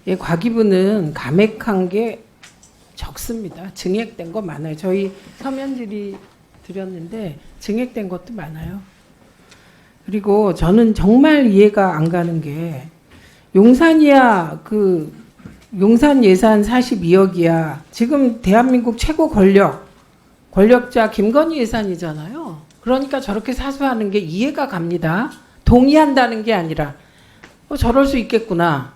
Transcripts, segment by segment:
예, 과기부는 감액한 게 적습니다. 증액된 거 많아요. 저희 서면 드렸는데 증액된 것도 많아요. 그리고 저는 정말 이해가 안 가는 게 용산이야 용산 예산 42억이야. 지금 대한민국 최고 권력자 김건희 예산이잖아요. 그러니까 저렇게 사수하는 게 이해가 갑니다. 동의한다는 게 아니라 저럴 수 있겠구나.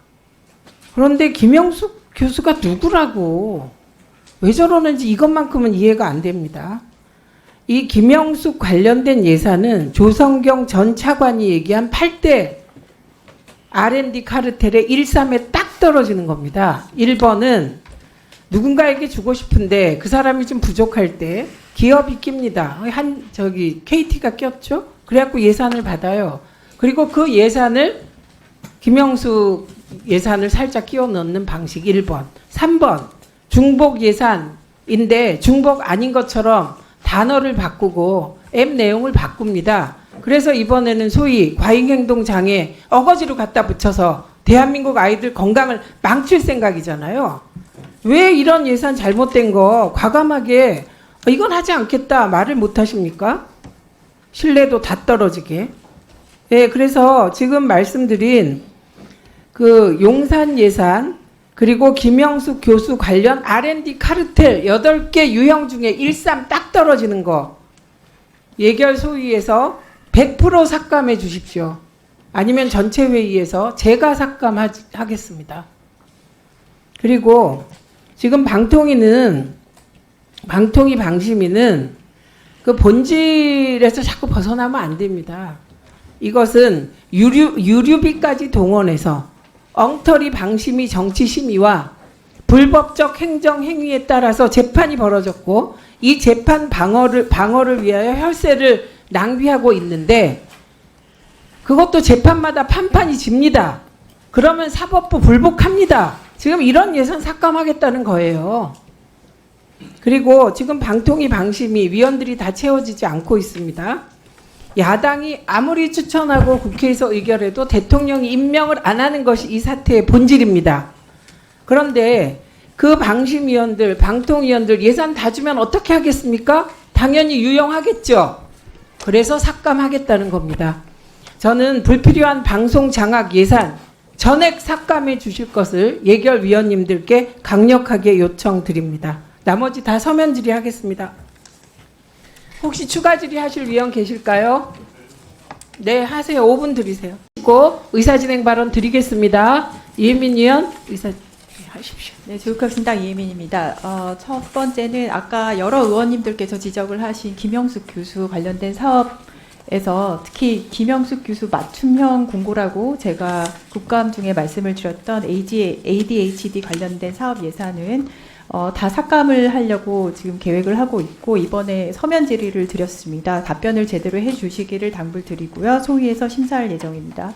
그런데 김영숙 교수가 누구라고 왜 저러는지 이것만큼은 이해가 안 됩니다. 이 김영숙 관련된 예산은 조성경 전 차관이 얘기한 8대 R&D 카르텔의 1.3에 딱 떨어지는 겁니다. 1번은 누군가에게 주고 싶은데 그 사람이 좀 부족할 때 기업이 낍니다. KT가 꼈죠? 그래갖고 예산을 받아요. 그리고 그 예산을 김영숙 예산을 살짝 끼워 넣는 방식 1번. 3번 중복 예산인데 중복 아닌 것처럼 단어를 바꾸고 앱 내용을 바꿉니다. 그래서 이번에는 소위 과잉행동 장애 어거지로 갖다 붙여서 대한민국 아이들 건강을 망칠 생각이잖아요. 왜 이런 예산 잘못된 거 과감하게 이건 하지 않겠다 말을 못 하십니까? 신뢰도 다 떨어지게. 예, 그래서 지금 말씀드린 그 용산 예산 그리고 김영숙 교수 관련 R&D 카르텔 8개 유형 중에 1.3 딱 떨어지는 거 예결 소위에서 100% 삭감해 주십시오. 아니면 전체 회의에서 제가 삭감하겠습니다. 그리고 지금 방심위는 그 본질에서 자꾸 벗어나면 안 됩니다. 이것은 유류비까지 동원해서 엉터리 방심위 정치심의와 불법적 행정행위에 따라서 재판이 벌어졌고 이 재판 방어를 위하여 혈세를 낭비하고 있는데 그것도 재판마다 판판이 집니다. 그러면 사법부 불복합니다. 지금 이런 예산 삭감하겠다는 거예요. 그리고 지금 방심위 위원들이 다 채워지지 않고 있습니다. 야당이 아무리 추천하고 국회에서 의결해도 대통령이 임명을 안 하는 것이 이 사태의 본질입니다. 그런데 그 방심위원들, 방통위원들 예산 다 주면 어떻게 하겠습니까? 당연히 유용하겠죠. 그래서 삭감하겠다는 겁니다. 저는 불필요한 방송 장악 예산 전액 삭감해 주실 것을 예결위원님들께 강력하게 요청드립니다. 나머지 다 서면 질의하겠습니다. 혹시 추가 질의하실 위원 계실까요? 네, 하세요. 5분 드리세요. 그리고 의사진행 발언 드리겠습니다. 이혜민 의원 하십시오. 네, 조국혁신당 이혜민입니다. 첫 번째는 아까 여러 의원님들께서 지적을 하신 김영숙 교수 관련된 사업에서 특히 김영숙 교수 맞춤형 공고라고 제가 국감 중에 말씀을 드렸던 ADHD 관련된 사업 예산은 다 삭감을 하려고 지금 계획을 하고 있고 이번에 서면 질의를 드렸습니다. 답변을 제대로 해주시기를 당부드리고요. 소위에서 심사할 예정입니다.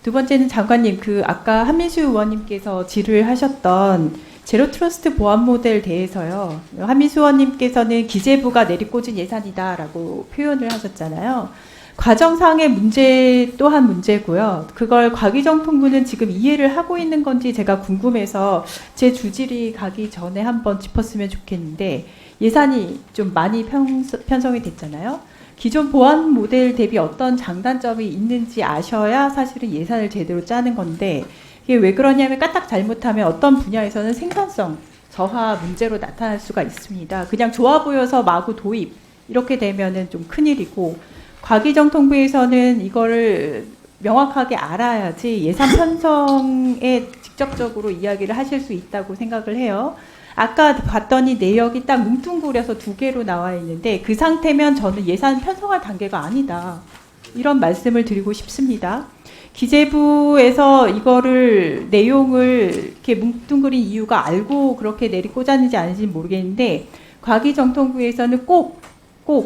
두 번째는 장관님, 아까 한민수 의원님께서 질의를 하셨던 제로트러스트 보안 모델 대해서요. 한민수 의원님께서는 기재부가 내리꽂은 예산이다라고 표현을 하셨잖아요. 과정상의 문제 또한 문제고요. 그걸 과기정통부는 지금 이해를 하고 있는 건지 제가 궁금해서 제 주질이 가기 전에 한번 짚었으면 좋겠는데 예산이 좀 많이 편성이 됐잖아요. 기존 보안 모델 대비 어떤 장단점이 있는지 아셔야 사실은 예산을 제대로 짜는 건데 이게 왜 그러냐면 까딱 잘못하면 어떤 분야에서는 생산성 저하 문제로 나타날 수가 있습니다. 그냥 좋아 보여서 마구 도입 이렇게 되면은 좀 큰일이고 과기정통부에서는 이거를 명확하게 알아야지 예산 편성에 직접적으로 이야기를 하실 수 있다고 생각을 해요. 아까 봤더니 내역이 딱 뭉뚱그려서 2개로 나와 있는데 그 상태면 저는 예산 편성할 단계가 아니다. 이런 말씀을 드리고 싶습니다. 기재부에서 이거를 내용을 이렇게 뭉뚱그린 이유가 알고 그렇게 내리꽂았는지 아닌지는 모르겠는데 과기정통부에서는 꼭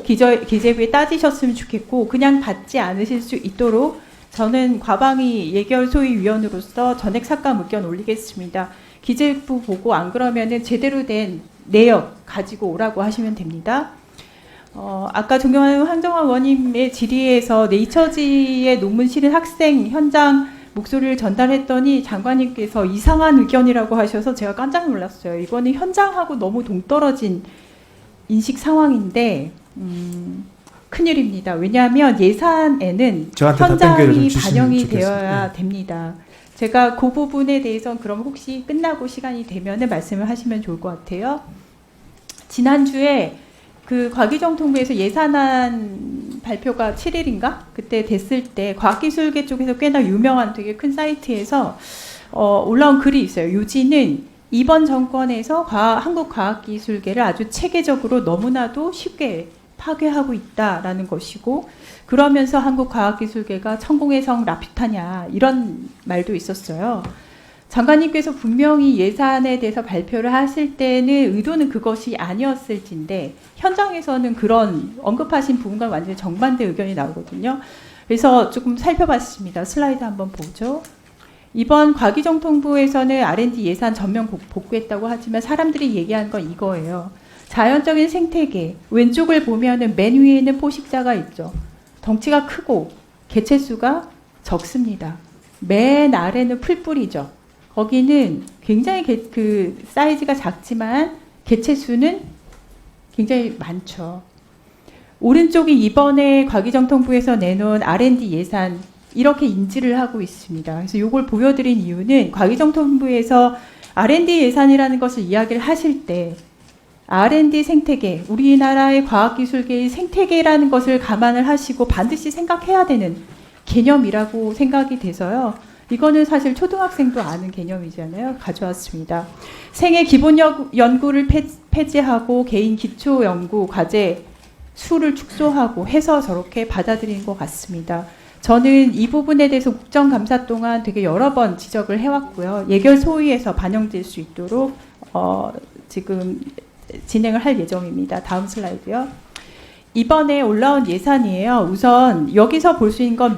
기재부에 따지셨으면 좋겠고 그냥 받지 않으실 수 있도록 저는 과방위 예결 소위위원으로서 전액 삭감 의견 올리겠습니다. 기재부 보고 안 그러면은 제대로 된 내역 가지고 오라고 하시면 됩니다. 아까 존경하는 황정화 의원님의 질의에서 네이처지의 논문 실은 학생 현장 목소리를 전달했더니 장관님께서 이상한 의견이라고 하셔서 제가 깜짝 놀랐어요. 이거는 현장하고 너무 동떨어진 인식 상황인데 큰일입니다. 왜냐하면 예산에는 저한테 답변기회를 좀 현장이 주시면 반영이 좋겠습니다. 되어야 됩니다. 제가 그 부분에 대해서는 그럼 혹시 끝나고 시간이 되면 말씀을 하시면 좋을 것 같아요. 지난주에 그 과기정통부에서 예산안 발표가 7일인가? 그때 됐을 때 과학기술계 쪽에서 꽤나 유명한 되게 큰 사이트에서 올라온 글이 있어요. 요지는 이번 정권에서 한국과학기술계를 아주 체계적으로 너무나도 쉽게 파괴하고 있다라는 것이고, 그러면서 한국과학기술계가 천공의 성 라퓨타냐 이런 말도 있었어요. 장관님께서 분명히 예산에 대해서 발표를 하실 때는 의도는 그것이 아니었을진데 현장에서는 그런 언급하신 부분과 완전히 정반대 의견이 나오거든요. 그래서 조금 살펴봤습니다. 슬라이드 한번 보죠. 이번 과기정통부에서는 R&D 예산 전면 복구했다고 하지만 사람들이 얘기하는 건 이거예요. 자연적인 생태계, 왼쪽을 보면은 맨 위에는 포식자가 있죠. 덩치가 크고 개체수가 적습니다. 맨 아래는 풀뿌리죠. 거기는 굉장히 그 사이즈가 작지만 개체수는 굉장히 많죠. 오른쪽이 이번에 과기정통부에서 내놓은 R&D 예산 이렇게 인지를 하고 있습니다. 그래서 이걸 보여드린 이유는 과기정통부에서 R&D 예산이라는 것을 이야기를 하실 때 R&D 생태계, 우리나라의 과학기술계의 생태계라는 것을 감안을 하시고 반드시 생각해야 되는 개념이라고 생각이 돼서요. 이거는 사실 초등학생도 아는 개념이잖아요. 가져왔습니다. 생애 기본 연구를 폐지하고 개인 기초 연구 과제 수를 축소하고 해서 저렇게 받아들이는 것 같습니다. 저는 이 부분에 대해서 국정감사 동안 되게 여러 번 지적을 해왔고요. 예결 소위에서 반영될 수 있도록 지금 진행을 할 예정입니다. 다음 슬라이드요. 이번에 올라온 예산이에요. 우선 여기서 볼 수 있는 건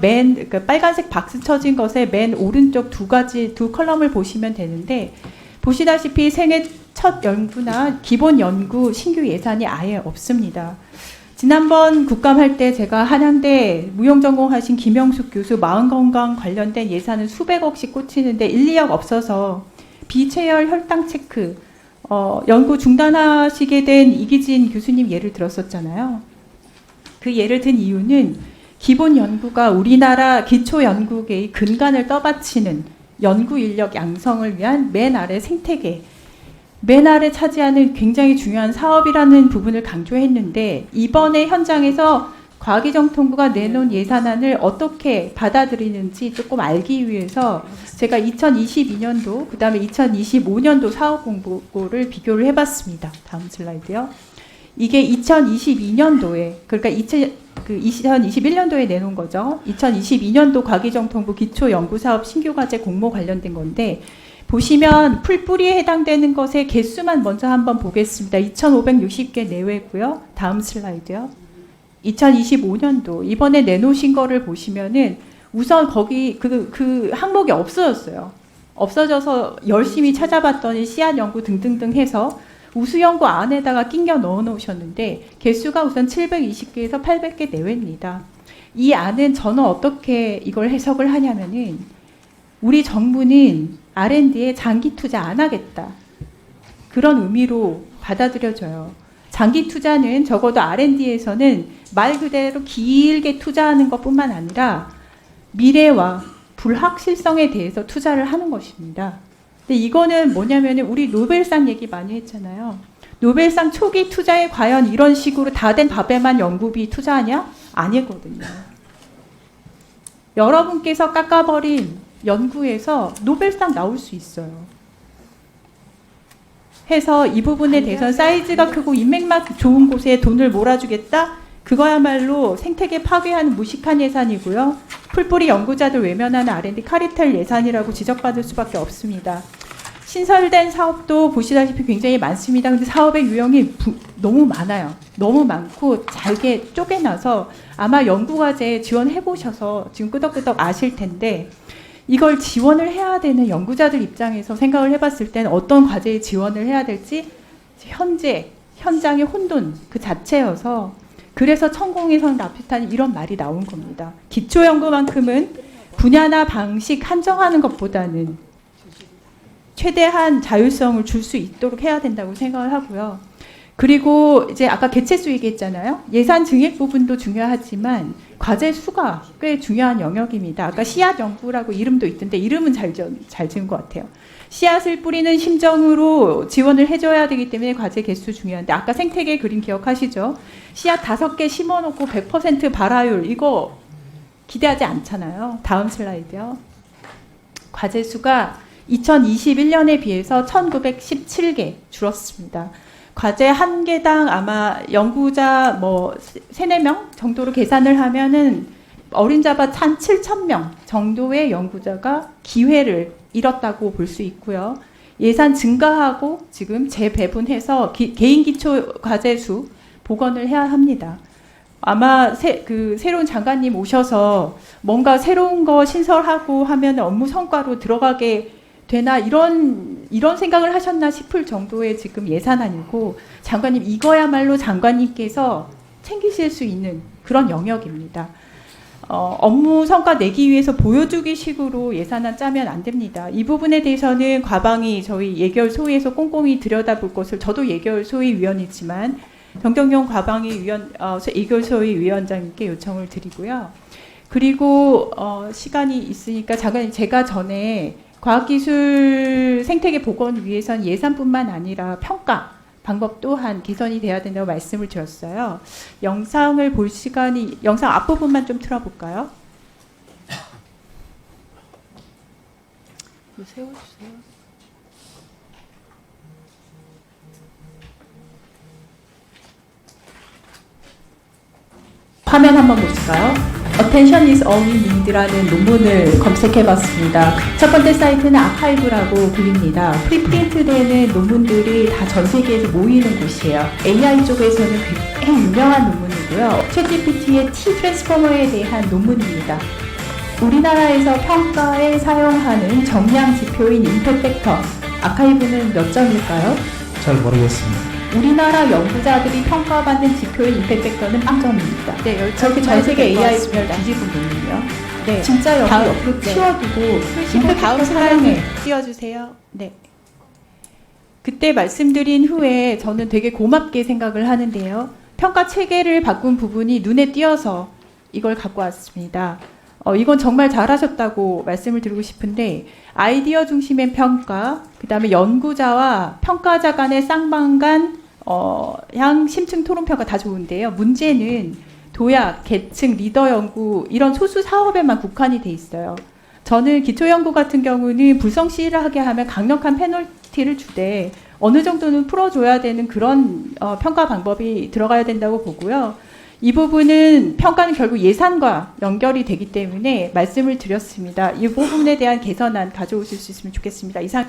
그 빨간색 박스 쳐진 것의 맨 오른쪽 두 컬럼을 보시면 되는데, 보시다시피 생애 첫 연구나 기본 연구 신규 예산이 아예 없습니다. 지난번 국감할 때 제가 한양대 무용전공하신 김영숙 교수 마음건강 관련된 예산은 수백억씩 꽂히는데 1, 2억 없어서 비체열 혈당 체크 연구 중단하시게 된 이기진 교수님 예를 들었었잖아요. 그 예를 든 이유는 기본 연구가 우리나라 기초 연구계의 근간을 떠받치는 연구 인력 양성을 위한 맨 아래 생태계, 맨 아래 차지하는 굉장히 중요한 사업이라는 부분을 강조했는데, 이번에 현장에서 과기정통부가 내놓은 예산안을 어떻게 받아들이는지 조금 알기 위해서 제가 2022년도 그 다음에 2025년도 사업 공고를 비교를 해봤습니다. 다음 슬라이드요. 이게 2022년도에, 그러니까 2021년도에 내놓은 거죠. 2022년도 과기정통부 기초연구사업 신규과제 공모 관련된 건데, 보시면 풀뿌리에 해당되는 것의 개수만 먼저 한번 보겠습니다. 2,560개 내외고요. 다음 슬라이드요. 2025년도 이번에 내놓으신 거를 보시면은 우선 거기 그 항목이 없어졌어요. 없어져서 열심히 찾아봤더니 씨앗 연구 등등등 해서 우수 연구 안에다가 끼겨 넣어 놓으셨는데 개수가 우선 720개에서 800개 내외입니다. 이 안은 저는 어떻게 이걸 해석을 하냐면은 우리 정부는 R&D에 장기 투자 안 하겠다. 그런 의미로 받아들여져요. 장기 투자는 적어도 R&D에서는 말 그대로 길게 투자하는 것뿐만 아니라 미래와 불확실성에 대해서 투자를 하는 것입니다. 근데 이거는 뭐냐면은 우리 노벨상 얘기 많이 했잖아요. 노벨상 초기 투자에 과연 이런 식으로 다 된 밥에만 연구비 투자하냐? 아니거든요. 여러분께서 깎아버린 연구에서 노벨상 나올 수 있어요. 해서 이 부분에 대해서는 사이즈가 크고 인맥만 좋은 곳에 돈을 몰아주겠다? 그거야말로 생태계 파괴하는 무식한 예산이고요. 풀뿌리 연구자들 외면하는 R&D 카리텔 예산이라고 지적받을 수밖에 없습니다. 신설된 사업도 보시다시피 굉장히 많습니다. 근데 사업의 유형이 너무 많아요. 너무 많고 잘게 쪼개놔서 아마 연구과제에 지원해보셔서 지금 끄덕끄덕 아실 텐데, 이걸 지원을 해야 되는 연구자들 입장에서 생각을 해봤을 때는 어떤 과제에 지원을 해야 될지 현재 현장의 혼돈 그 자체여서, 그래서 천공의 성 라퓨타는 이런 말이 나온 겁니다. 기초연구만큼은 분야나 방식 한정하는 것보다는 최대한 자율성을 줄 수 있도록 해야 된다고 생각을 하고요. 그리고 이제 아까 개체수 얘기했잖아요. 예산 증액 부분도 중요하지만 과제 수가 꽤 중요한 영역입니다. 아까 씨앗 연구라고 이름도 있던데 이름은 잘 지은 것 같아요. 씨앗을 뿌리는 심정으로 지원을 해줘야 되기 때문에 과제 개수 중요한데 아까 생태계 그림 기억하시죠? 씨앗 5개 심어놓고 100% 발화율 이거 기대하지 않잖아요. 다음 슬라이드요. 과제 수가 2021년에 비해서 1917개 줄었습니다. 과제 한 개당 아마 연구자 뭐 3, 4명 정도로 계산을 하면은 어림잡아 한 7,000명 정도의 연구자가 기회를 잃었다고 볼 수 있고요. 예산 증가하고 지금 재배분해서 개인 기초 과제 수 복원을 해야 합니다. 아마 새로운 장관님 오셔서 뭔가 새로운 거 신설하고 하면 업무 성과로 들어가게 되나 이런 생각을 하셨나 싶을 정도의 지금 예산안이고 장관님 이거야말로 장관님께서 챙기실 수 있는 그런 영역입니다. 업무 성과 내기 위해서 보여주기 식으로 예산안 짜면 안 됩니다. 이 부분에 대해서는 과방위 저희 예결 소위에서 꼼꼼히 들여다볼 것을 저도 예결 소위 위원이지만 정경용 과방위 예결 소위 위원장님께 요청을 드리고요. 그리고 시간이 있으니까 장관님 제가 전에 과학기술 생태계 복원 위해선 예산뿐만 아니라 평가 방법 또한 개선이 돼야 된다고 말씀을 드렸어요. 영상을 볼 시간이 영상 앞부분만 좀 틀어볼까요? 세워주세요. 화면 한번 보실까요? Attention is all we need라는 논문을 검색해봤습니다. 첫 번째 사이트는 아카이브라고 불립니다. 프리프린트되는 논문들이 다 전 세계에서 모이는 곳이에요. AI 쪽에서는 굉장히 유명한 논문이고요. 챗GPT의 T 트랜스포머에 대한 논문입니다. 우리나라에서 평가에 사용하는 정량 지표인 임팩트 팩터 아카이브는 몇 점일까요? 잘 모르겠습니다. 우리나라 연구자들이 평가받는 지표의 임팩트 팩터는 0점입니다. 네, 저렇게 전 세계 AI 분야 뒤집은 논문이요. 네, 진짜 여기 다음, 옆으로 네. 치워두고 임팩트 다음 팩터 슬라이드 사용해. 띄워주세요. 네. 그때 말씀드린 후에 저는 되게 고맙게 생각을 하는데요. 평가 체계를 바꾼 부분이 눈에 띄어서 이걸 갖고 왔습니다. 이건 정말 잘하셨다고 말씀을 드리고 싶은데 아이디어 중심의 평가, 그 다음에 연구자와 평가자 간의 쌍방간 향 심층 토론 평가 다 좋은데요. 문제는 도약, 계층, 리더 연구 이런 소수 사업에만 국한이 돼 있어요. 저는 기초 연구 같은 경우는 불성실하게 하면 강력한 페널티를 주되 어느 정도는 풀어줘야 되는 그런 평가 방법이 들어가야 된다고 보고요. 이 부분은 평가는 결국 예산과 연결이 되기 때문에 말씀을 드렸습니다. 이 부분에 대한 개선안 가져오실 수 있으면 좋겠습니다. 이상.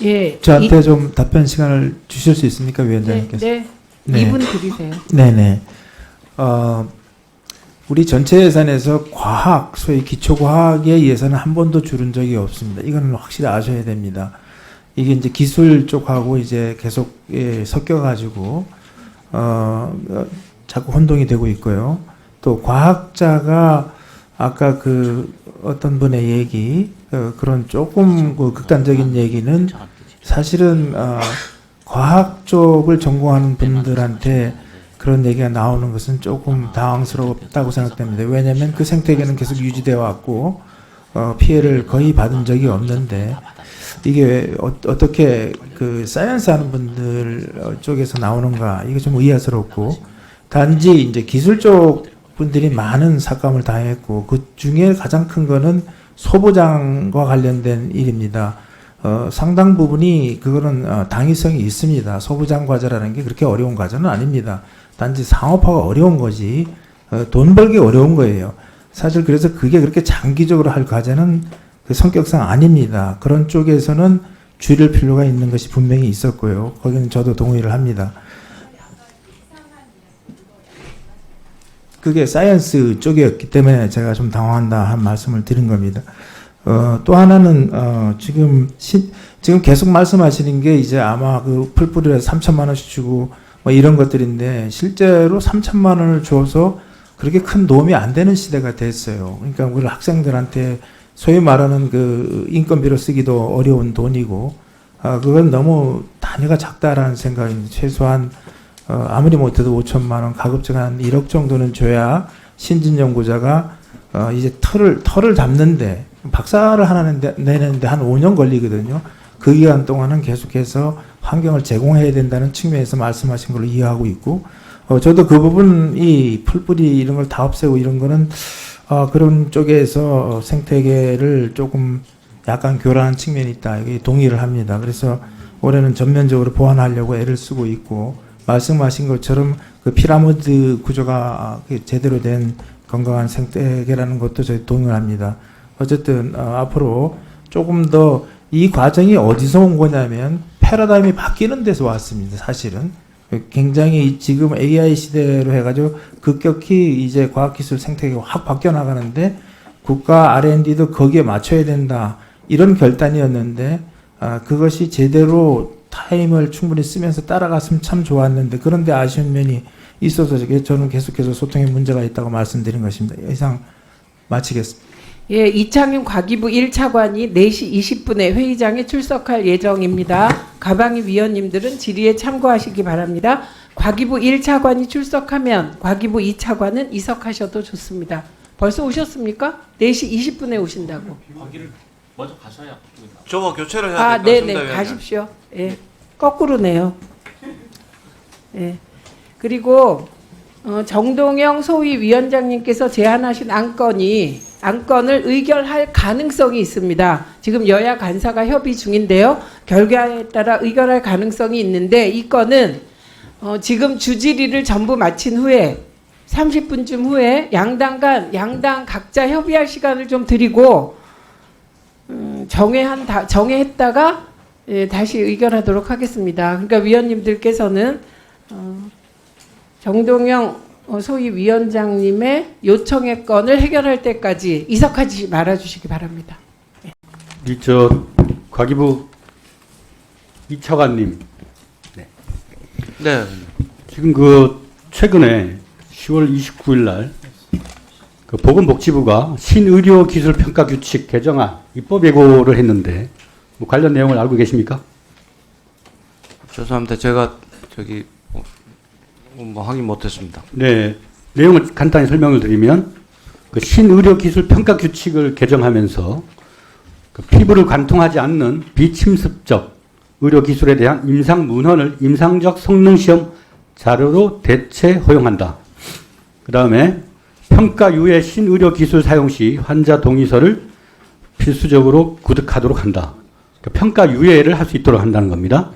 예. 저한테 좀 답변 시간을 주실 수 있습니까, 위원장님께서? 네. 네. 2분 드리세요. 네네. 우리 전체 예산에서 과학, 소위 기초과학의 예산은 한 번도 줄은 적이 없습니다. 이거는 확실히 아셔야 됩니다. 이게 이제 기술 쪽하고 이제 계속 섞여가지고 자꾸 혼동이 되고 있고요. 또 과학자가 아까 어떤 분의 얘기 그런 조금 극단적인 얘기는 사실은 과학 쪽을 전공하는 분들한테 그런 얘기가 나오는 것은 조금 당황스럽다고 생각됩니다. 왜냐하면 그 생태계는 계속 유지되어 왔고 피해를 거의 받은 적이 없는데 이게 어떻게 그 사이언스 하는 분들 쪽에서 나오는가 이게 좀 의아스럽고 단지 이제 기술 쪽 분들이 많은 삭감을 당했고 그 중에 가장 큰 거는 소부장과 관련된 일입니다. 상당 부분이 그거는 당위성이 있습니다. 소부장 과제라는 게 그렇게 어려운 과제는 아닙니다. 단지 상업화가 어려운 거지 돈 벌기 어려운 거예요. 사실 그래서 그게 그렇게 장기적으로 할 과제는 그 성격상 아닙니다. 그런 쪽에서는 줄일 필요가 있는 것이 분명히 있었고요. 거기는 저도 동의를 합니다. 그게 사이언스 쪽이었기 때문에 제가 좀 당황한다 한 말씀을 드린 겁니다. 또 하나는 지금 계속 말씀하시는 게 이제 아마 그 풀뿌리에서 3천만 원씩 주고 뭐 이런 것들인데 실제로 3천만 원을 줘서 그 그렇게 큰 도움이 안 되는 시대가 됐어요. 그러니까 우리 학생들한테 소위 말하는 그 인건비로 쓰기도 어려운 돈이고, 그건 너무 단위가 작다라는 생각입니다. 최소한 아무리 못해도 5천만 원, 가급적 한 1억 정도는 줘야 신진 연구자가 이제 털을 잡는데, 박사를 하나 내는데 한 5년 걸리거든요. 그 기간 동안은 계속해서 환경을 제공해야 된다는 측면에서 말씀하신 걸로 이해하고 있고, 저도 그 부분, 이 풀뿌리 이런 걸 다 없애고 이런 거는 그런 쪽에서 생태계를 조금 약간 교란한 측면이 있다. 이게 동의를 합니다. 그래서 올해는 전면적으로 보완하려고 애를 쓰고 있고, 말씀하신 것처럼 그 피라미드 구조가 제대로 된 건강한 생태계라는 것도 저희 동의를 합니다. 어쨌든 앞으로 조금 더 이 과정이 어디서 온 거냐면 패러다임이 바뀌는 데서 왔습니다. 사실은 굉장히 지금 AI 시대로 해가지고 급격히 이제 과학기술 생태계가 확 바뀌어 나가는데 국가 R&D도 거기에 맞춰야 된다, 이런 결단이었는데 그것이 제대로 타임을 충분히 쓰면서 따라갔으면 참 좋았는데, 그런데 아쉬운 면이 있어서 저는 계속해서 소통에 문제가 있다고 말씀드린 것입니다. 이상 마치겠습니다. 예, 이창윤 과기부 1차관이 4시 20분에 회의장에 출석할 예정입니다. 가방위 위원님들은 질의에 참고하시기 바랍니다. 과기부 1차관이 출석하면 과기부 2차관은 이석하셔도 좋습니다. 벌써 오셨습니까? 4시 20분에 오신다고. 거기를 먼저 가셔야. 저거 교체를 해야 될것 네네, 같습니다. 가십시오. 예, 거꾸로네요. 예, 그리고 정동영 소위 위원장님께서 제안하신 안건을 의결할 가능성이 있습니다. 지금 여야 간사가 협의 중인데요. 결과에 따라 의결할 가능성이 있는데, 이 건은 지금 주질의를 전부 마친 후에 30분쯤 후에 양당 각자 협의할 시간을 좀 드리고 정회했다가 다시 의결하도록 하겠습니다. 그러니까 위원님들께서는 정동영 소위 위원장님의 요청의 건을 해결할 때까지 이석하지 말아주시기 바랍니다. 저 과기부 이차관님, 네. 지금 최근에 10월 29일 날 보건복지부가 신의료기술평가규칙 개정안 입법 예고를 했는데 관련 내용을 알고 계십니까? 죄송합니다. 제가 확인 못했습니다. 네, 내용을 간단히 설명을 드리면 신의료기술평가규칙을 개정하면서 피부를 관통하지 않는 비침습적 의료기술에 대한 임상문헌을 임상적 성능시험 자료로 대체 허용한다. 그 다음에 평가 이후의 신의료기술 사용 시 환자 동의서를 필수적으로 구득하도록 한다. 평가 유예를 할 수 있도록 한다는 겁니다.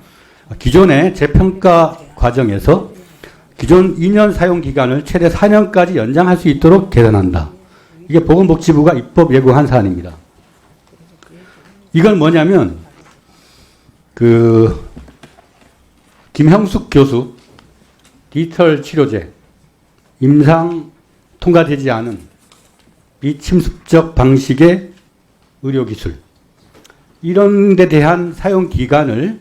기존의 재평가 과정에서 기존 2년 사용 기간을 최대 4년까지 연장할 수 있도록 개선한다. 이게 보건복지부가 입법 예고한 사안입니다. 이건 뭐냐면 김형숙 교수 디지털 치료제 임상 통과되지 않은 비침습적 방식의 의료기술, 이런 데 대한 사용 기간을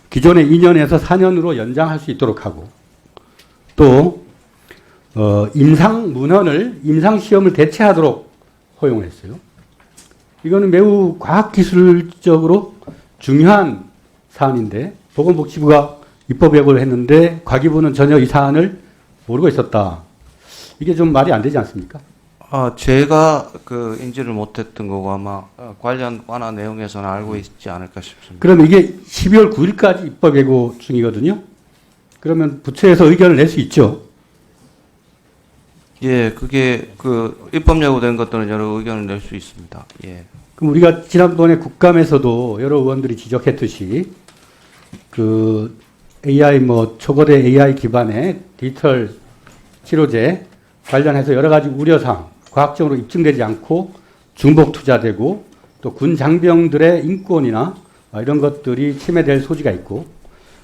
기존의 2년에서 4년으로 연장할 수 있도록 하고, 또 임상 문헌을 임상 시험을 대체하도록 허용했어요. 이거는 매우 과학기술적으로 중요한 사안인데 보건복지부가 입법 예고를 했는데 과기부는 전혀 이 사안을 모르고 있었다. 이게 좀 말이 안 되지 않습니까? 제가 인지를 못했던 거고 아마 관련 완화 내용에서는 알고 있지 않을까 싶습니다. 그러면 이게 12월 9일까지 입법 예고 중이거든요. 그러면 부처에서 의견을 낼 수 있죠. 예, 그게 입법 예고된 것들은 여러 의견을 낼 수 있습니다. 예. 그럼 우리가 지난번에 국감에서도 여러 의원들이 지적했듯이 AI 초거대 AI 기반의 디지털 치료제 관련해서 여러 가지 우려사항, 과학적으로 입증되지 않고 중복 투자되고 또 군 장병들의 인권이나 이런 것들이 침해될 소지가 있고,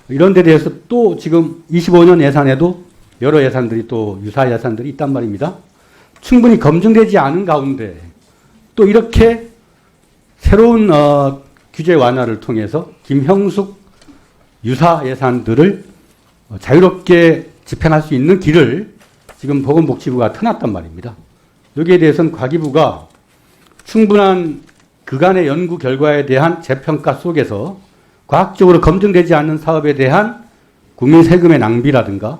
이런 데 대해서 또 지금 25년 예산에도 여러 예산들이 또 유사 예산들이 있단 말입니다. 충분히 검증되지 않은 가운데 또 이렇게 새로운 규제 완화를 통해서 김형숙 유사 예산들을 자유롭게 집행할 수 있는 길을 지금 보건복지부가 터놨단 말입니다. 여기에 대해서는 과기부가 충분한 그간의 연구 결과에 대한 재평가 속에서 과학적으로 검증되지 않는 사업에 대한 국민 세금의 낭비라든가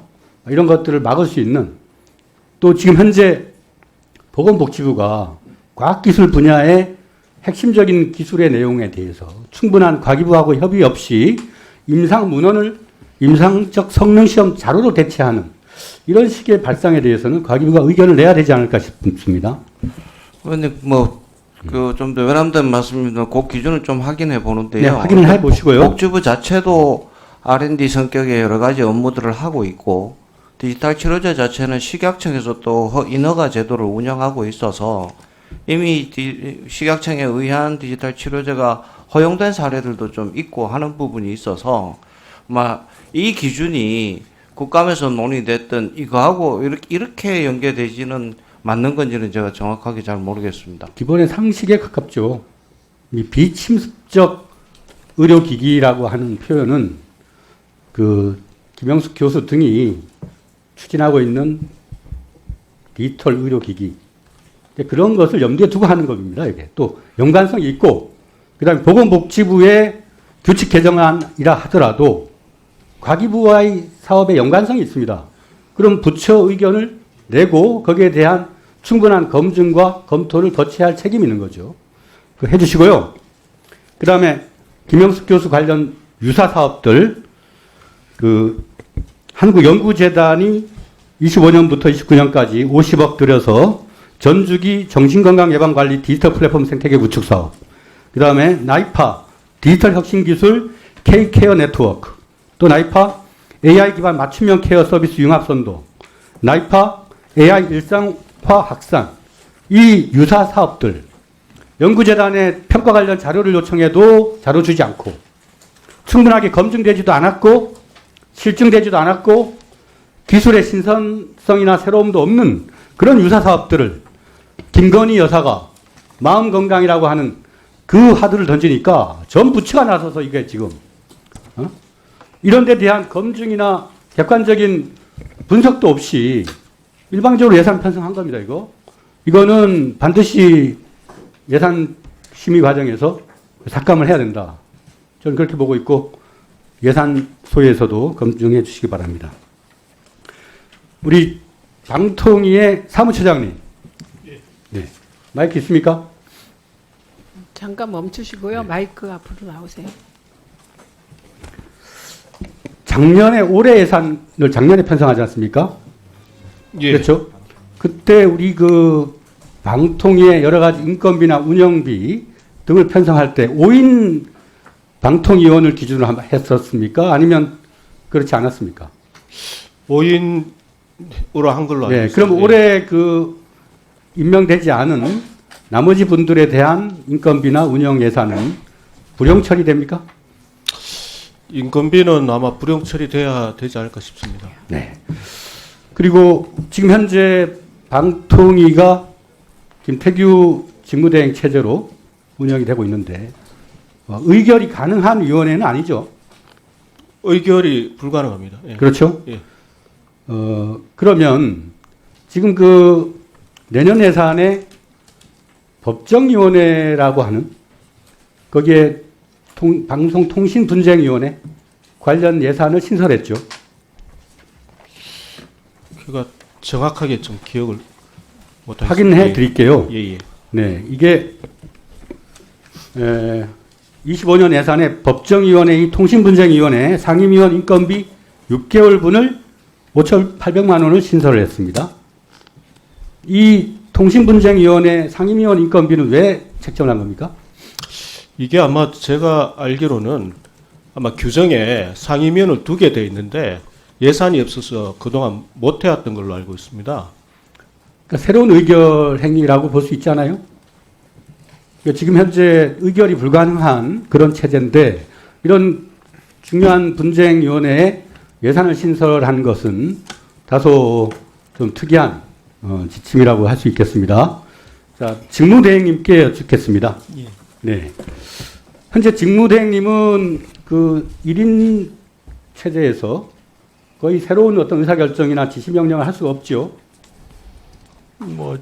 이런 것들을 막을 수 있는, 또 지금 현재 보건복지부가 과학기술 분야의 핵심적인 기술의 내용에 대해서 충분한 과기부하고 협의 없이 임상문헌을 임상적 성능시험 자료로 대체하는 이런 식의 발상에 대해서는 과기부가 의견을 내야 되지 않을까 싶습니다. 그런데 그 좀 더 외람된 말씀입니다. 그 기준을 좀 확인해 보는데요. 네, 확인을 해 보시고요. 복지부 자체도 R&D 성격의 여러 가지 업무들을 하고 있고, 디지털 치료제 자체는 식약청에서 또 인허가 제도를 운영하고 있어서 이미 식약청에 의한 디지털 치료제가 허용된 사례들도 좀 있고 하는 부분이 있어서 이 기준이 국감에서 논의됐던 이거하고 이렇게 연계되지는 맞는 건지는 제가 정확하게 잘 모르겠습니다. 기본의 상식에 가깝죠. 이 비침습적 의료기기라고 하는 표현은 그 김영숙 교수 등이 추진하고 있는 디지털 의료기기, 그런 것을 염두에 두고 하는 겁니다. 이게 또 연관성이 있고, 그다음에 보건복지부의 규칙 개정안이라 하더라도 과기부와의 사업에 연관성이 있습니다. 그럼 부처 의견을 내고 거기에 대한 충분한 검증과 검토를 거쳐야 할 책임이 있는 거죠. 그 해주시고요. 그 다음에 김영숙 교수 관련 유사 사업들, 그 한국연구재단이 25년부터 29년까지 50억 들여서 전주기 정신건강예방관리 디지털 플랫폼 생태계 구축 사업, 그 다음에 나이파 디지털 혁신기술 K케어 네트워크, 또 나이파 AI 기반 맞춤형 케어 서비스 융합선도, 나이파 AI 일상화 확산, 이 유사 사업들 연구재단에 평가 관련 자료를 요청해도 자료 주지 않고, 충분하게 검증되지도 않았고 실증되지도 않았고 기술의 신선성이나 새로움도 없는 그런 유사 사업들을 김건희 여사가 마음 건강이라고 하는 그 화두를 던지니까 전 부처가 나서서 이게 지금 이런 데 대한 검증이나 객관적인 분석도 없이 일방적으로 예산 편성한 겁니다. 이거는 반드시 예산 심의 과정에서 삭감을 해야 된다. 저는 그렇게 보고 있고, 예산소에서도 검증해 주시기 바랍니다. 우리 방통위의 사무처장님, 네, 마이크 있습니까? 잠깐 멈추시고요. 마이크 앞으로 나오세요. 작년에 올해 예산을 작년에 편성하지 않습니까? 예. 그렇죠. 그때 우리 그 방통위의 여러 가지 인건비나 운영비 등을 편성할 때 5인 방통위원을 기준으로 했었습니까? 아니면 그렇지 않았습니까? 5인으로 한 걸로 알고 네. 있습니다. 그럼 올해 그 임명되지 않은 나머지 분들에 대한 인건비나 운영 예산은 불용 처리됩니까? 인건비는 아마 불용 처리돼야 되지 않을까 싶습니다. 네. 그리고 지금 현재 방통위가 김태규 직무대행 체제로 운영이 되고 있는데 의결이 가능한 위원회는 아니죠. 의결이 불가능합니다. 예. 그렇죠? 예. 그러면 지금 그 내년 예산에 법정위원회라고 하는 거기에 방송통신분쟁위원회 관련 예산을 신설했죠. 그가 정확하게 좀 기억을 못하겠습니다. 확인해 드릴게요. 예. 네, 이게 25년 예산에 법정위원회, 통신분쟁위원회 상임위원 인건비 6개월분을 5,800만 원을 신설을 했습니다. 이 통신분쟁위원회 상임위원 인건비는 왜 책정한 겁니까? 이게 아마 제가 알기로는 아마 규정에 상임위원을 두게 돼 있는데 예산이 없어서 그동안 못 해왔던 걸로 알고 있습니다. 그러니까 새로운 의결 행위라고 볼 수 있잖아요. 그러니까 지금 현재 의결이 불가능한 그런 체제인데 이런 중요한 분쟁위원회에 예산을 신설한 것은 다소 좀 특이한 지침이라고 할 수 있겠습니다. 자, 직무대행님께 여쭙겠습니다. 예. 네. 현재 직무대행님은 그 1인 체제에서 거의 새로운 어떤 의사결정이나 지시명령을 할 수가 없죠. 뭐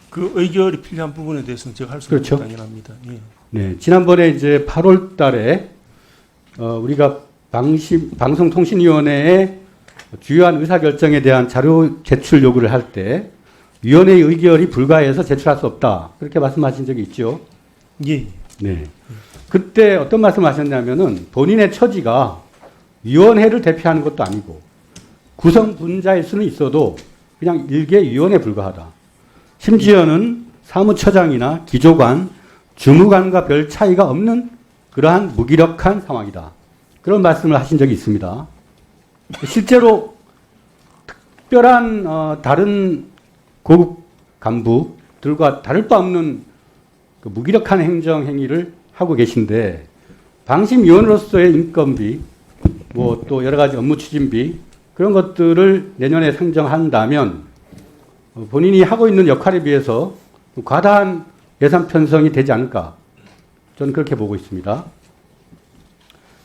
그 의결이 필요한 부분에 대해서는 제가 할 수 있는 그렇죠. 게 당연합니다. 예. 네, 지난번에 이제 8월 달에 우리가 방송통신위원회에 주요한 의사결정에 대한 자료 제출 요구를 할 때 위원회의 의결이 불가해서 제출할 수 없다. 그렇게 말씀하신 적이 있죠. 예. 네. 그때 어떤 말씀하셨냐면은 본인의 처지가 위원회를 대표하는 것도 아니고 구성 분자일 수는 있어도 그냥 일개 위원에 불과하다. 심지어는 사무처장이나 기조관, 주무관과 별 차이가 없는 그러한 무기력한 상황이다. 그런 말씀을 하신 적이 있습니다. 실제로 특별한 다른 고급 간부들과 다를 바 없는 그 무기력한 행정 행위를 하고 계신데 방심위원으로서의 인건비, 뭐 또 여러 가지 업무 추진비 그런 것들을 내년에 상정한다면 본인이 하고 있는 역할에 비해서 과다한 예산 편성이 되지 않을까 저는 그렇게 보고 있습니다.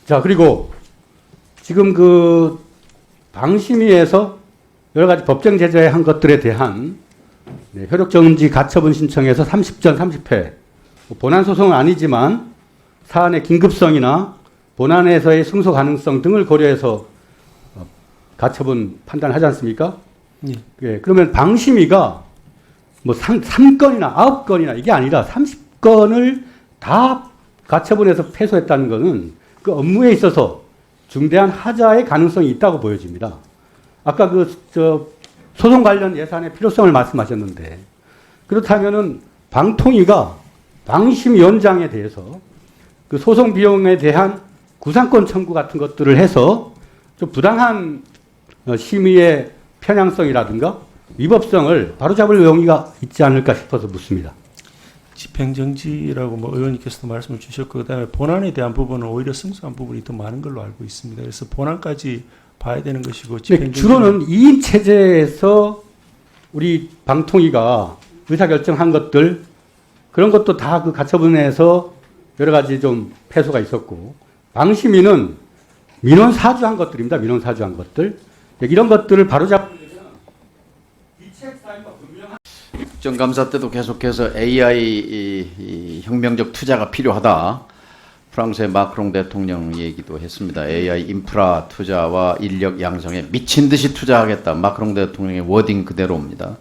자, 그리고 지금 그 방심위에서 여러 가지 법정 제재한 것들에 대한 효력정지 가처분 신청에서 30전 30패 본안 소송은 아니지만 사안의 긴급성이나 본안에서의 승소 가능성 등을 고려해서 가처분 판단하지 않습니까? 예, 그러면 방심위가 뭐 3건이나 9건이나 이게 아니라 30건을 다 가처분해서 패소했다는 것은 그 업무에 있어서 중대한 하자의 가능성이 있다고 보여집니다. 아까 소송 관련 예산의 필요성을 말씀하셨는데 그렇다면은 방통위가 방심위원장에 대해서 그 소송 비용에 대한 구상권 청구 같은 것들을 해서 좀 부당한 심의의 편향성이라든가 위법성을 바로잡을 용의가 있지 않을까 싶어서 묻습니다. 집행정지라고 뭐 의원님께서도 말씀을 주셨고 그다음에 본안에 대한 부분은 오히려 승소한 부분이 더 많은 걸로 알고 있습니다. 그래서 본안까지 봐야 되는 것이고 주로는 2인 체제에서 우리 방통위가 의사결정한 것들 그런 것도 다 그 가처분에서 여러 가지 좀 패소가 있었고 방심위는 민원 사주한 것들입니다. 민원 사주한 것들 이런 것들을 바로잡는 국정감사 때도 계속해서 AI 혁명적 투자가 필요하다. 프랑스의 마크롱 대통령 얘기도 했습니다. AI 인프라 투자와 인력 양성에 미친 듯이 투자하겠다. 마크롱 대통령의 워딩 그대로입니다.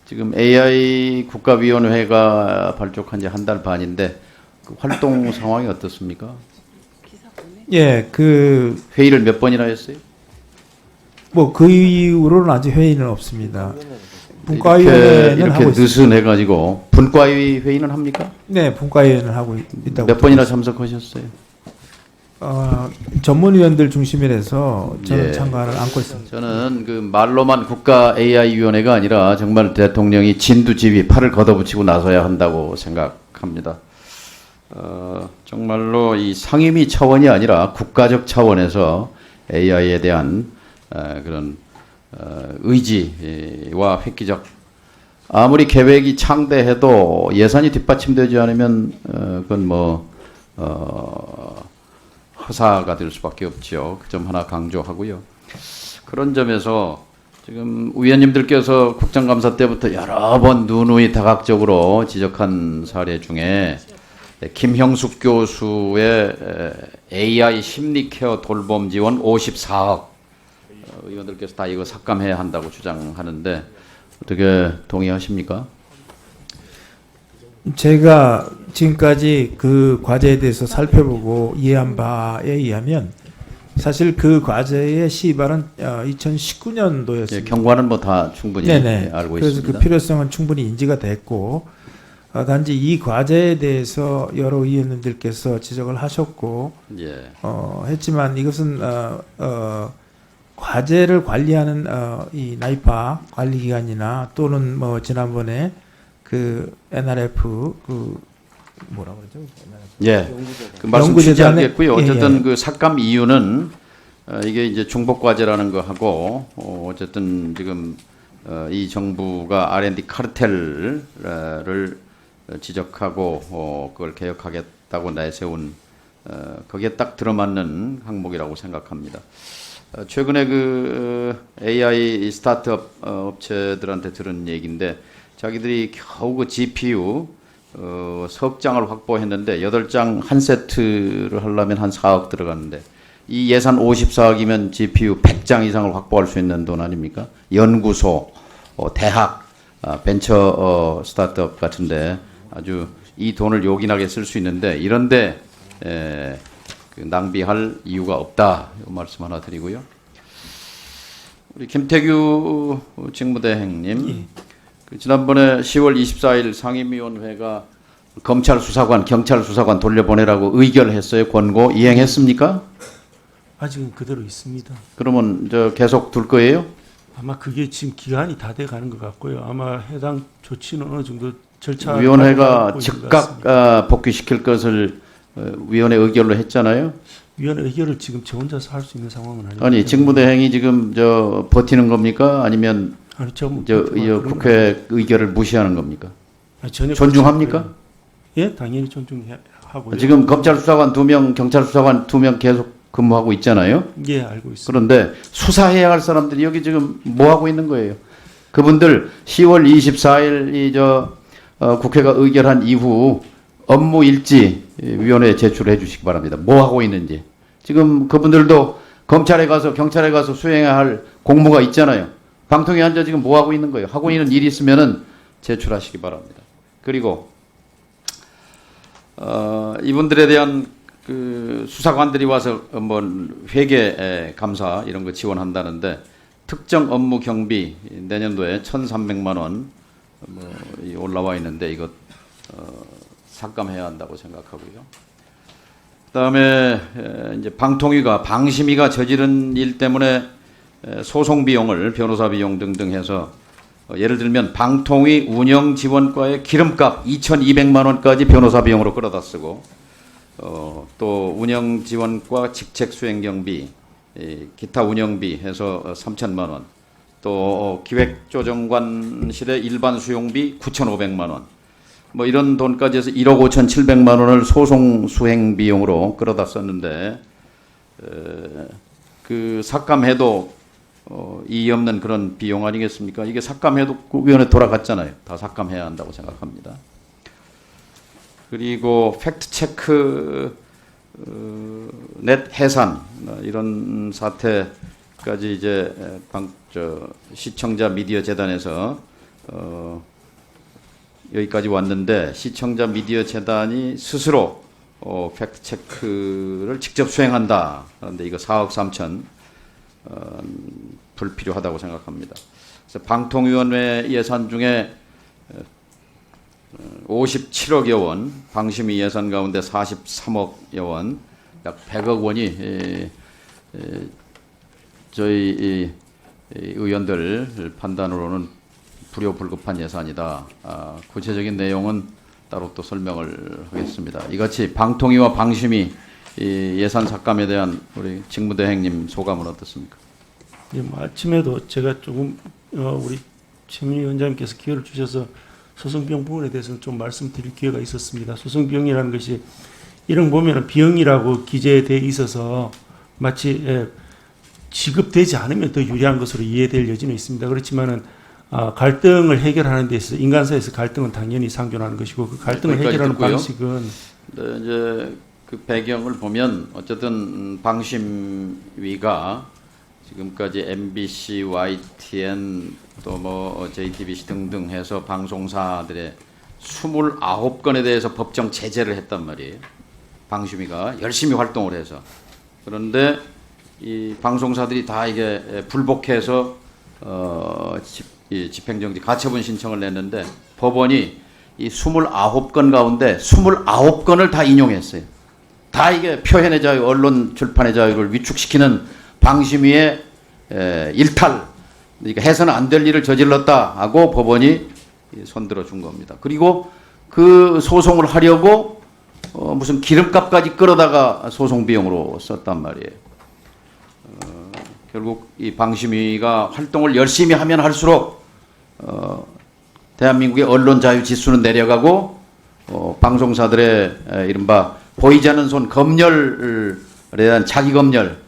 지금 AI 국가위원회가 발족한 지 한 달 반인데 그 활동 상황이 어떻습니까? 예, 회의를 몇 번이나 했어요? 뭐 그 이후로는 아직 회의는 없습니다. 분과위원회는 이렇게 하고 있습니다. 느슨해가지고 분과위 회의는 합니까? 네, 분과위원회는 하고 있다고. 몇 번이나 참석하셨어요? 전문위원들 중심이라서 저는 예. 참가를 안고 있습니다. 저는 그 말로만 국가 AI 위원회가 아니라 정말 대통령이 진두지휘 팔을 걷어붙이고 나서야 한다고 생각합니다. 정말로 이 상임위 차원이 아니라 국가적 차원에서 AI에 대한 그런 의지와 획기적 아무리 계획이 창대해도 예산이 뒷받침되지 않으면 그건 뭐 허사가 될 수밖에 없죠. 그 점 하나 강조하고요. 그런 점에서 지금 위원님들께서 국정감사 때부터 여러 번 누누이 다각적으로 지적한 사례 중에 김형숙 교수의 AI 심리케어 돌봄 지원 54억 의원들께서 다 이거 삭감해야 한다고 주장하는데 어떻게 동의하십니까? 제가 지금까지 그 과제에 대해서 살펴보고 이해한 바에 의하면 사실 그 과제의 시발은 2019년도였습니다. 예, 경과는 뭐 다 충분히 알고 그래서 있습니다. 그 필요성은 충분히 인지가 됐고 단지 이 과제에 대해서 여러 의원님들께서 지적을 하셨고 예. 했지만 이것은 과제를 관리하는 이 나이파 관리기관이나 또는 뭐 지난번에 그 NRF 그 뭐라 그러죠? 예. 그 말씀 연구재단의- 취지하겠고요. 어쨌든 예. 그 삭감 이유는 이게 이제 중복 과제라는 거 하고 어쨌든 지금 이 정부가 R&D 카르텔을 지적하고 그걸 개혁하겠다고 내세운 거기에 딱 들어맞는 항목이라고 생각합니다. 최근에 그 AI 스타트업 업체들한테 들은 얘기인데 자기들이 겨우 그 GPU 석 장을 확보했는데 8장 한 세트를 하려면 한 4억 들어갔는데 이 예산 54억이면 GPU 100장 이상을 확보할 수 있는 돈 아닙니까? 연구소, 대학, 벤처 스타트업 같은데 아주 이 돈을 요긴하게 쓸 수 있는데 이런데 그 낭비할 이유가 없다. 이 말씀 하나 드리고요. 우리 김태규 직무대행님, 그 지난번에 10월 24일 상임위원회가 검찰 수사관, 경찰 수사관 돌려보내라고 의결했어요. 권고 이행했습니까? 아직은 그대로 있습니다. 그러면 저 계속 둘 거예요? 아마 그게 지금 기간이 다 돼 가는 것 같고요. 아마 해당 조치는 어느 정도 절차 위원회가 즉각 복귀시킬 것을 위원회 의결로 했잖아요. 위원회 의결을 지금 저 혼자서 할 수 있는 상황은 아닙니다. 아니 직무대행이 지금 저 버티는 겁니까? 아니면 아니, 저 국회 의결을 무시하는 겁니까? 아니, 전혀 존중합니까? 예, 당연히 존중하고요. 지금 검찰 수사관 2명, 경찰 수사관 2명 계속 근무하고 있잖아요. 예, 알고 있습니다. 그런데 수사해야 할 사람들이 여기 지금 뭐 하고 있는 거예요? 그분들 10월 24일 국회가 의결한 이후 업무 일지 위원회에 제출해 주시기 바랍니다. 뭐 하고 있는지. 지금 그분들도 검찰에 가서 경찰에 가서 수행해야 할 공무가 있잖아요. 방통위 앉아 지금 뭐 하고 있는 거예요? 하고 있는 일이 있으면은 제출하시기 바랍니다. 그리고 이분들에 대한 그 수사관들이 와서 뭐 회계 감사 이런 거 지원한다는데 특정 업무 경비 내년도에 1,300만 원 뭐 올라와 있는데 이것 삭감해야 한다고 생각하고요. 그다음에 이제 방심위가 저지른 일 때문에 소송 비용을 변호사 비용 등등 해서 예를 들면 방통위 운영지원과의 기름값 2,200만 원까지 변호사 비용으로 끌어다 쓰고 또 운영지원과 직책수행경비 기타 운영비 해서 3,000만 원 또 기획조정관실의 일반 수용비 9,500만 원 뭐 이런 돈까지 해서 1억 5,700만 원을 소송 수행 비용으로 끌어다 썼는데 그 삭감해도 이의 없는 그런 비용 아니겠습니까? 이게 삭감해도 위원회 돌아갔잖아요. 다 삭감해야 한다고 생각합니다. 그리고 팩트체크 넷 해산 이런 사태까지 이제 시청자 미디어 재단에서 여기까지 왔는데 시청자 미디어 재단이 스스로 팩트체크를 직접 수행한다. 그런데 이거 4억 3천 불필요하다고 생각합니다. 그래서 방통위원회 예산 중에 57억여 원, 방심위 예산 가운데 43억여 원, 약 100억 원이 저희 의원들 판단으로는 불효불급한 예산이다. 구체적인 내용은 따로 또 설명을 하겠습니다. 이같이 방통위와 방심위 예산 삭감에 대한 우리 직무대행님 소감은 어떻습니까? 예, 뭐 아침에도 제가 조금 우리 최민희 위원장님께서 기회를 주셔서 소송비용 부분에 대해서는 좀 말씀드릴 기회가 있었습니다. 소송비용이라는 것이 이런 보면은 비용이라고 기재되어 있어서 마치 지급되지 않으면 더 유리한 것으로 이해될 여지는 있습니다. 그렇지만은 갈등을 해결하는 데 있어서 인간사에서 갈등은 당연히 상존하는 것이고 그 갈등을 해결하는 듣고요. 방식은 네, 이제 그 배경을 보면 어쨌든 방심위가 지금까지 MBC, YTN 또 뭐 JTBC 등등 해서 방송사들의 29건에 대해서 법정 제재를 했단 말이에요. 방심위가 열심히 활동을 해서. 그런데 이 방송사들이 다 이게 불복해서 집행정지 가처분 신청을 냈는데 법원이 이 29건 가운데 29건을 다 인용했어요. 다 이게 표현의 자유, 언론 출판의 자유를 위축시키는 방심위의 일탈, 그러니까 해서는 안 될 일을 저질렀다 하고 법원이 손들어 준 겁니다. 그리고 그 소송을 하려고 무슨 기름값까지 끌어다가 소송 비용으로 썼단 말이에요. 결국 이 방심위가 활동을 열심히 하면 할수록 대한민국의 언론 자유 지수는 내려가고 방송사들의 이른바 보이지 않는 손 검열에 대한 자기 검열,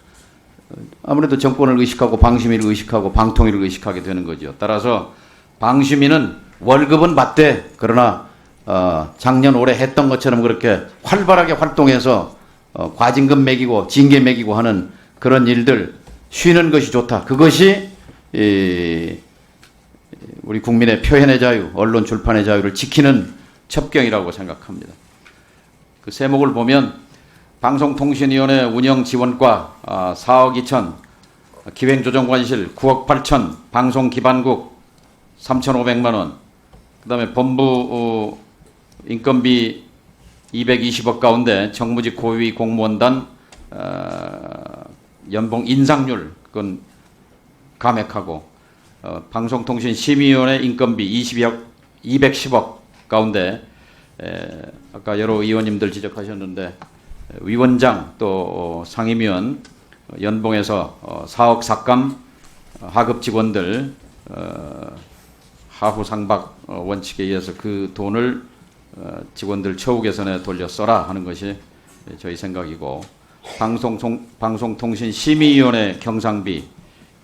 아무래도 정권을 의식하고 방심위를 의식하고 방통위를 의식하게 되는 거죠. 따라서 방심위는 월급은 받되 그러나 작년 올해 했던 것처럼 그렇게 활발하게 활동해서 과징금 매기고 징계 매기고 하는 그런 일들 쉬는 것이 좋다. 그것이 우리 국민의 표현의 자유, 언론 출판의 자유를 지키는 첩경이라고 생각합니다. 그 세목을 보면 방송통신위원회 운영지원과 4억 2천, 기획조정관실 9억 8천, 방송기반국 3,500만 원, 그 다음에 본부 인건비 220억 가운데 정무직 고위 공무원단 연봉 인상률 그건 감액하고 방송통신심의위원회 인건비 210억 가운데 아까 여러 의원님들 지적하셨는데 위원장 또 상임위원 연봉에서 4억 삭감 하급 직원들 하후 상박 원칙에 의해서 그 돈을 직원들 처우 개선에 돌려 써라 하는 것이 저희 생각이고 방송통신심의위원회 경상비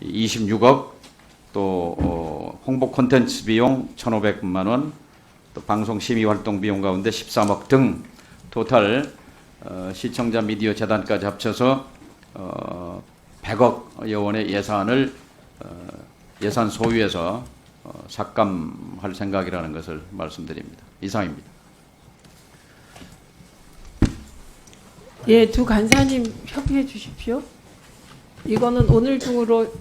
26억 또 홍보 콘텐츠 비용 1,500만 원 또 방송 심의 활동 비용 가운데 13억 등 토탈 시청자 미디어 재단까지 합쳐서 100억여 원의 예산을 예산 소유에서 삭감할 생각이라는 것을 말씀드립니다. 이상입니다. 예, 두 간사님 협의해 주십시오. 이거는 오늘 중으로